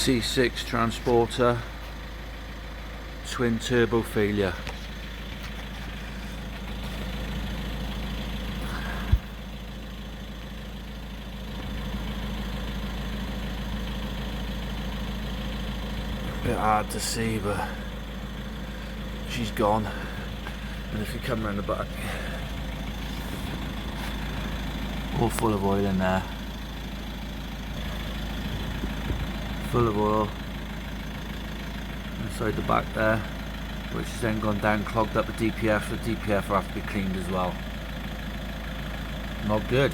C6 transporter, twin turbo failure. Bit hard to see, but she's gone. And if you come around the back, all full of oil in there, full of oil inside the back there, which has then gone down, clogged up the DPF. The DPF will have to be cleaned as well. Not good.